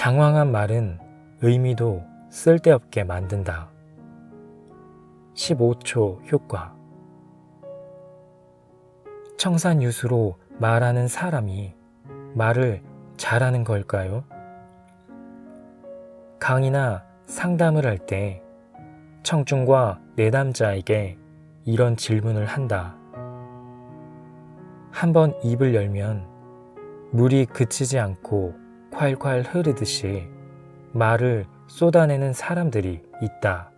장황한 말은 의미도 쓸데없게 만든다. 15초 효과. 청산유수로 말하는 사람이 말을 잘하는 걸까요? 강의나 상담을 할 때 청중과 내담자에게 이런 질문을 한다. 한번 입을 열면 물이 그치지 않고 콸콸 흐르듯이 말을 쏟아내는 사람들이 있다.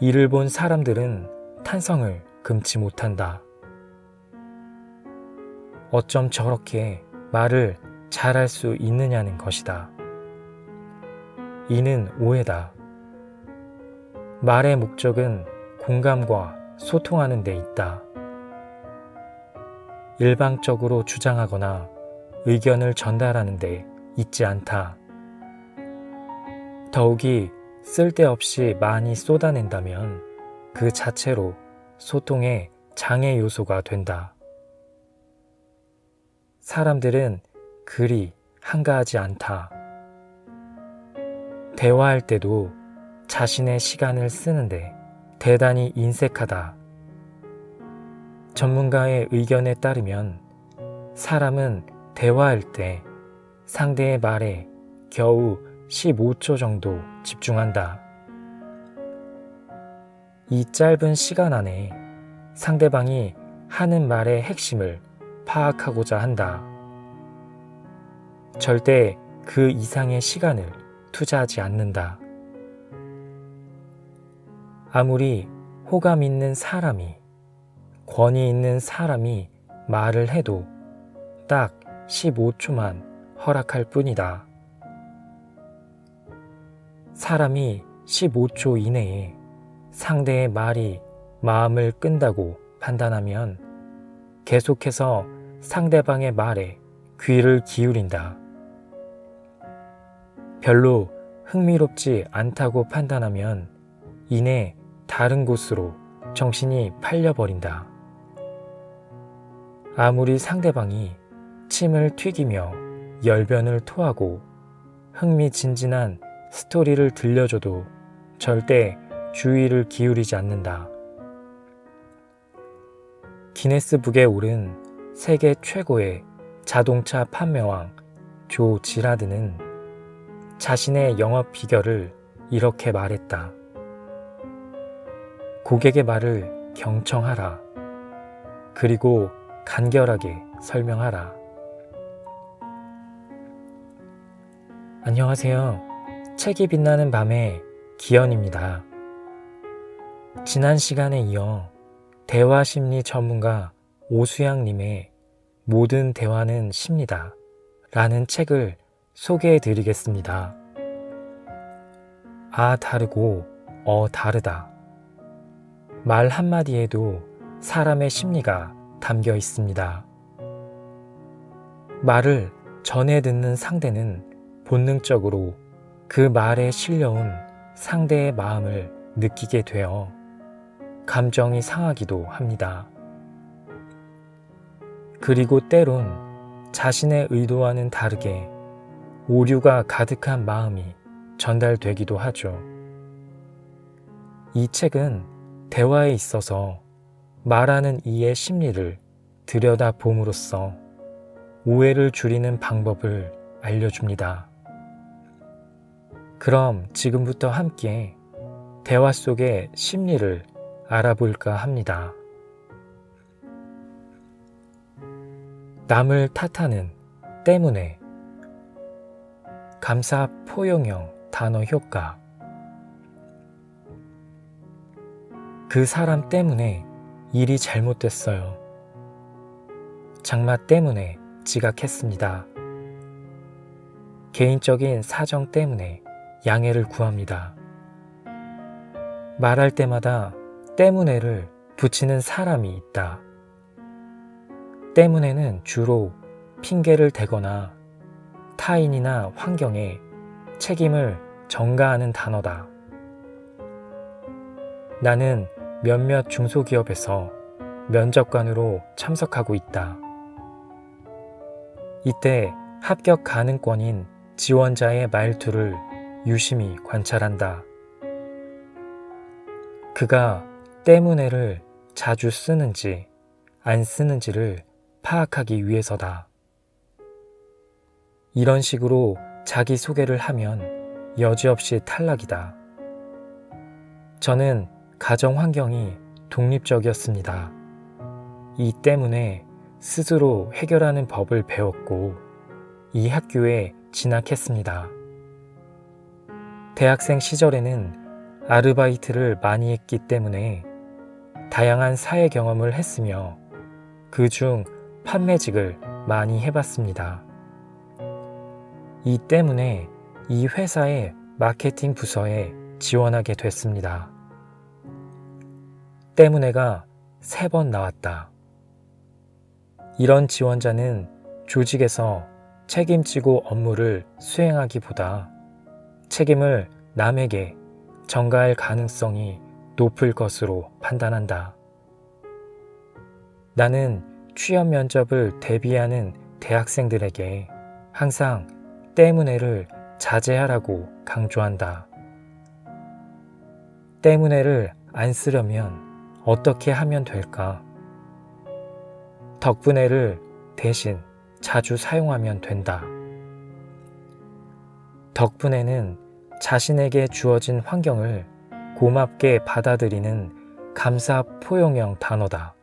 이를 본 사람들은 탄성을 금치 못한다. 어쩜 저렇게 말을 잘할 수 있느냐는 것이다. 이는 오해다. 말의 목적은 공감과 소통하는 데 있다. 일방적으로 주장하거나 의견을 전달하는 데 있지 않다. 더욱이 쓸데없이 많이 쏟아낸다면 그 자체로 소통의 장애 요소가 된다. 사람들은 그리 한가하지 않다. 대화할 때도 자신의 시간을 쓰는데 대단히 인색하다. 전문가의 의견에 따르면 사람은 대화할 때 상대의 말에 겨우 15초 정도 집중한다. 이 짧은 시간 안에 상대방이 하는 말의 핵심을 파악하고자 한다. 절대 그 이상의 시간을 투자하지 않는다. 아무리 호감 있는 사람이, 권위 있는 사람이 말을 해도 딱 15초만 허락할 뿐이다. 사람이 15초 이내에 상대의 말이 마음을 끈다고 판단하면 계속해서 상대방의 말에 귀를 기울인다. 별로 흥미롭지 않다고 판단하면 이내 다른 곳으로 정신이 팔려버린다. 아무리 상대방이 침을 튀기며 열변을 토하고 흥미진진한 스토리를 들려줘도 절대 주의를 기울이지 않는다. 기네스북에 오른 세계 최고의 자동차 판매왕 조 지라드는 자신의 영업 비결을 이렇게 말했다. 고객의 말을 경청하라. 그리고 간결하게 설명하라. 안녕하세요. 책이 빛나는 밤의 기현입니다. 지난 시간에 이어 대화심리 전문가 오수양님의 모든 대화는 심리다 라는 책을 소개해 드리겠습니다. 아 다르고 다르다. 말 한마디에도 사람의 심리가 담겨 있습니다. 말을 전해 듣는 상대는 본능적으로 그 말에 실려온 상대의 마음을 느끼게 되어 감정이 상하기도 합니다. 그리고 때론 자신의 의도와는 다르게 오류가 가득한 마음이 전달되기도 하죠. 이 책은 대화에 있어서 말하는 이의 심리를 들여다봄으로써 오해를 줄이는 방법을 알려줍니다. 그럼 지금부터 함께 대화 속의 심리를 알아볼까 합니다. 남을 탓하는 때문에 감사 포용형 단어 효과. 그 사람 때문에 일이 잘못됐어요. 장마 때문에 지각했습니다. 개인적인 사정 때문에 양해를 구합니다. 말할 때마다 때문에를 붙이는 사람이 있다. 때문에는 주로 핑계를 대거나 타인이나 환경에 책임을 전가하는 단어다. 나는 몇몇 중소기업에서 면접관으로 참석하고 있다. 이때 합격 가능권인 지원자의 말투를 유심히 관찰한다. 그가 때문에를 자주 쓰는지 안 쓰는지를 파악하기 위해서다. 이런 식으로 자기소개를 하면 여지없이 탈락이다. 저는 가정 환경이 독립적이었습니다. 이 때문에 스스로 해결하는 법을 배웠고 이 학교에 진학했습니다. 대학생 시절에는 아르바이트를 많이 했기 때문에 다양한 사회 경험을 했으며 그중 판매직을 많이 해봤습니다. 이 때문에 이 회사의 마케팅 부서에 지원하게 됐습니다. 때문에가 3번 나왔다. 이런 지원자는 조직에서 책임지고 업무를 수행하기보다 책임을 남에게 전가할 가능성이 높을 것으로 판단한다. 나는 취업 면접을 대비하는 대학생들에게 항상 때문에를 자제하라고 강조한다. 때문에를 안 쓰려면 어떻게 하면 될까? 덕분에를 대신 자주 사용하면 된다. 덕분에는 자신에게 주어진 환경을 고맙게 받아들이는 감사 포용형 단어다.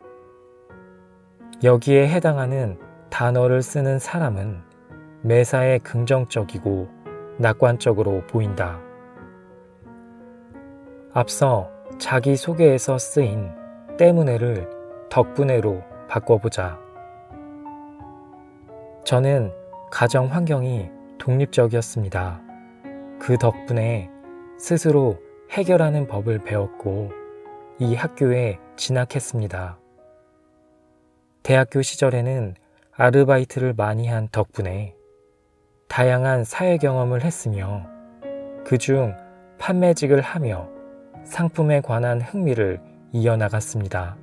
여기에 해당하는 단어를 쓰는 사람은 매사에 긍정적이고 낙관적으로 보인다. 앞서 자기소개에서 쓰인 때문에를 덕분에로 바꿔보자. 저는 가정 환경이 독립적이었습니다. 그 덕분에 스스로 해결하는 법을 배웠고 이 학교에 진학했습니다. 대학교 시절에는 아르바이트를 많이 한 덕분에 다양한 사회 경험을 했으며 그중 판매직을 하며 상품에 관한 흥미를 이어나갔습니다.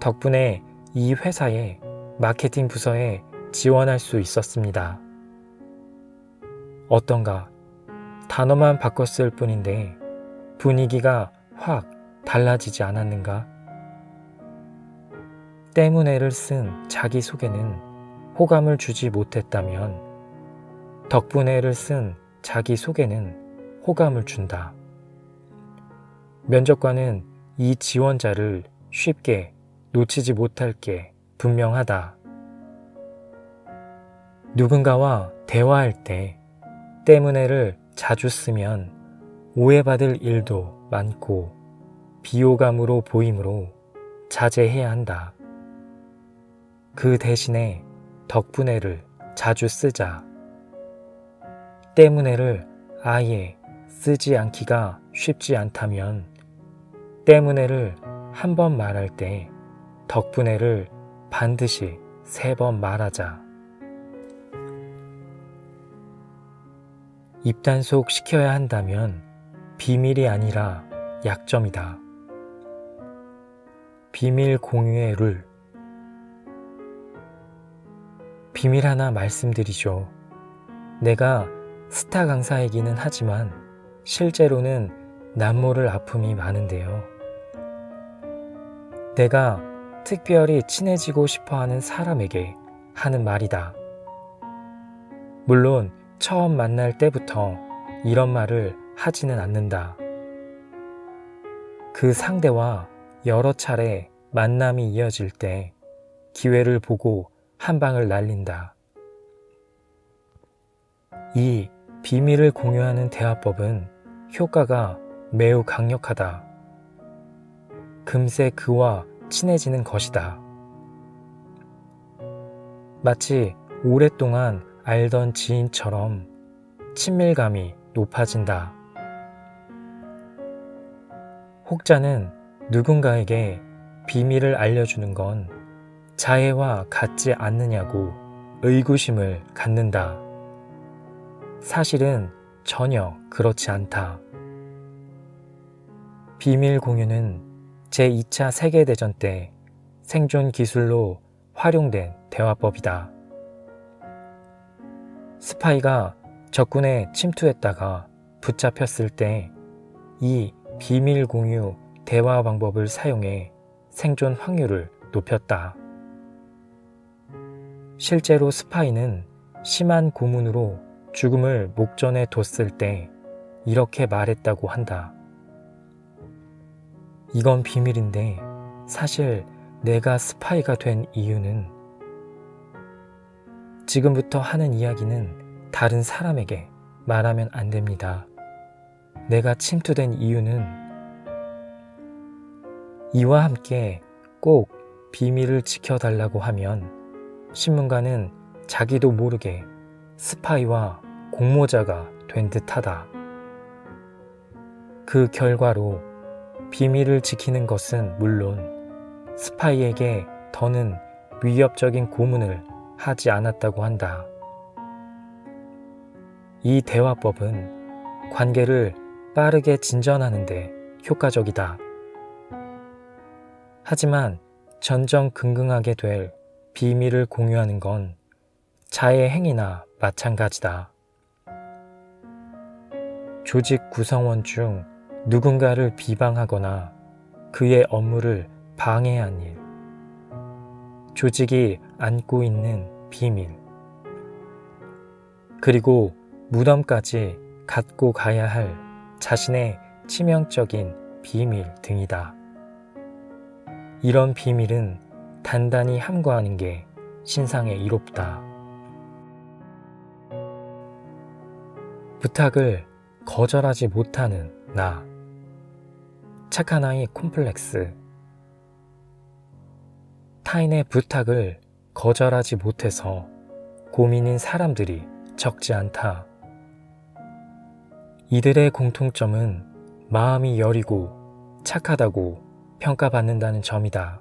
덕분에 이 회사의 마케팅 부서에 지원할 수 있었습니다. 어떤가? 단어만 바꿨을 뿐인데 분위기가 확 달라지지 않았는가? 때문에를 쓴 자기소개는 호감을 주지 못했다면 덕분에를 쓴 자기소개는 호감을 준다. 면접관은 이 지원자를 쉽게 놓치지 못할 게 분명하다. 누군가와 대화할 때 때문에를 자주 쓰면 오해받을 일도 많고 비호감으로 보이므로 자제해야 한다. 그 대신에 덕분에를 자주 쓰자. 때문에를 아예 쓰지 않기가 쉽지 않다면 때문에를 한 번 말할 때 덕분에를 반드시 3번 말하자. 입단속 시켜야 한다면 비밀이 아니라 약점이다. 비밀 공유의 룰. 비밀 하나 말씀드리죠. 내가 스타 강사이기는 하지만 실제로는 남모를 아픔이 많은데요. 내가 특별히 친해지고 싶어하는 사람에게 하는 말이다. 물론 처음 만날 때부터 이런 말을 하지는 않는다. 그 상대와 여러 차례 만남이 이어질 때 기회를 보고 한 방을 날린다. 이 비밀을 공유하는 대화법은 효과가 매우 강력하다. 금세 그와 친해지는 것이다. 마치 오랫동안 알던 지인처럼 친밀감이 높아진다. 혹자는 누군가에게 비밀을 알려주는 건 자해와 같지 않느냐고 의구심을 갖는다. 사실은 전혀 그렇지 않다. 비밀 공유는 제2차 세계대전 때 생존 기술로 활용된 대화법이다. 스파이가 적군에 침투했다가 붙잡혔을 때 이 비밀 공유 대화 방법을 사용해 생존 확률을 높였다. 실제로 스파이는 심한 고문으로 죽음을 목전에 뒀을 때 이렇게 말했다고 한다. 이건 비밀인데 사실 내가 스파이가 된 이유는 지금부터 하는 이야기는 다른 사람에게 말하면 안 됩니다. 내가 침투된 이유는 이와 함께 꼭 비밀을 지켜달라고 하면 신문가는 자기도 모르게 스파이와 공모자가 된 듯하다. 그 결과로 비밀을 지키는 것은 물론 스파이에게 더는 위협적인 고문을 하지 않았다고 한다. 이 대화법은 관계를 빠르게 진전하는 데 효과적이다. 하지만 전전긍긍하게 될 비밀을 공유하는 건 자해 행위나 마찬가지다. 조직 구성원 중 누군가를 비방하거나 그의 업무를 방해한 일, 조직이 안고 있는 비밀, 그리고 무덤까지 갖고 가야 할 자신의 치명적인 비밀 등이다. 이런 비밀은 단단히 함구하는 게 신상에 이롭다. 부탁을 거절하지 못하는 나. 착한 아이 콤플렉스. 타인의 부탁을 거절하지 못해서 고민인 사람들이 적지 않다. 이들의 공통점은 마음이 여리고 착하다고 평가받는다는 점이다.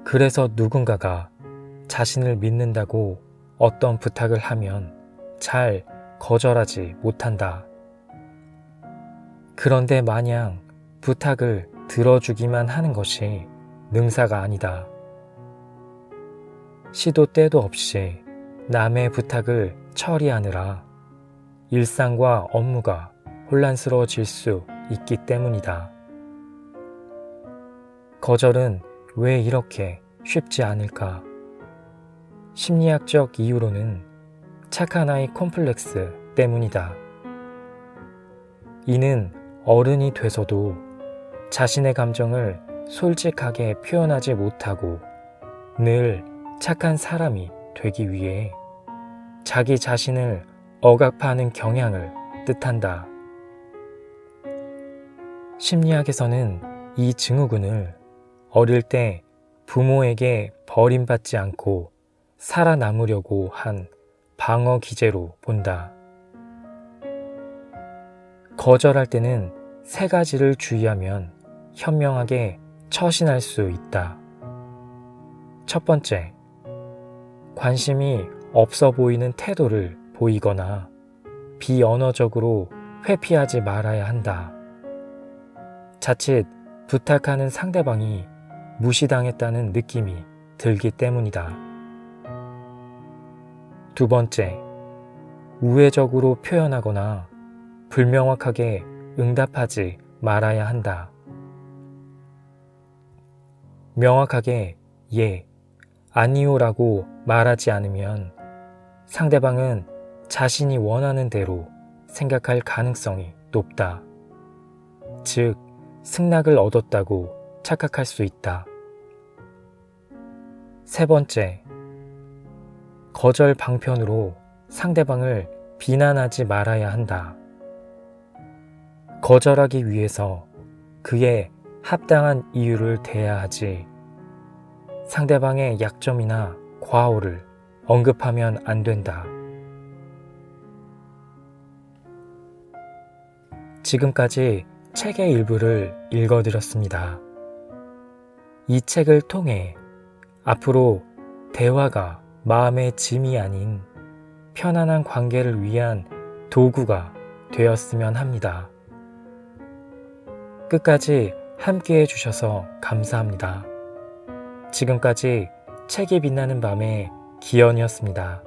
그래서 누군가가 자신을 믿는다고 어떤 부탁을 하면 잘 거절하지 못한다. 그런데 마냥 부탁을 들어주기만 하는 것이 능사가 아니다. 시도 때도 없이 남의 부탁을 처리하느라 일상과 업무가 혼란스러워질 수 있기 때문이다. 거절은 왜 이렇게 쉽지 않을까? 심리학적 이유로는 착한 아이 콤플렉스 때문이다. 이는 어른이 돼서도 자신의 감정을 솔직하게 표현하지 못하고 늘 착한 사람이 되기 위해 자기 자신을 억압하는 경향을 뜻한다. 심리학에서는 이 증후군을 어릴 때 부모에게 버림받지 않고 살아남으려고 한 방어 기제로 본다. 거절할 때는 세 가지를 주의하면 현명하게 처신할 수 있다. 첫 번째, 관심이 없어 보이는 태도를 보이거나 비언어적으로 회피하지 말아야 한다. 자칫 부탁하는 상대방이 무시당했다는 느낌이 들기 때문이다. 두 번째, 우회적으로 표현하거나 불명확하게 응답하지 말아야 한다. 명확하게 예, 아니요라고 말하지 않으면 상대방은 자신이 원하는 대로 생각할 가능성이 높다. 즉, 승낙을 얻었다고 착각할 수 있다. 세 번째, 거절 방편으로 상대방을 비난하지 말아야 한다. 거절하기 위해서 그의 합당한 이유를 대야 하지 상대방의 약점이나 과오를 언급하면 안 된다. 지금까지 책의 일부를 읽어드렸습니다. 이 책을 통해 앞으로 대화가 마음의 짐이 아닌 편안한 관계를 위한 도구가 되었으면 합니다. 끝까지 함께 해주셔서 감사합니다. 지금까지 책이 빛나는 밤의 기현이었습니다.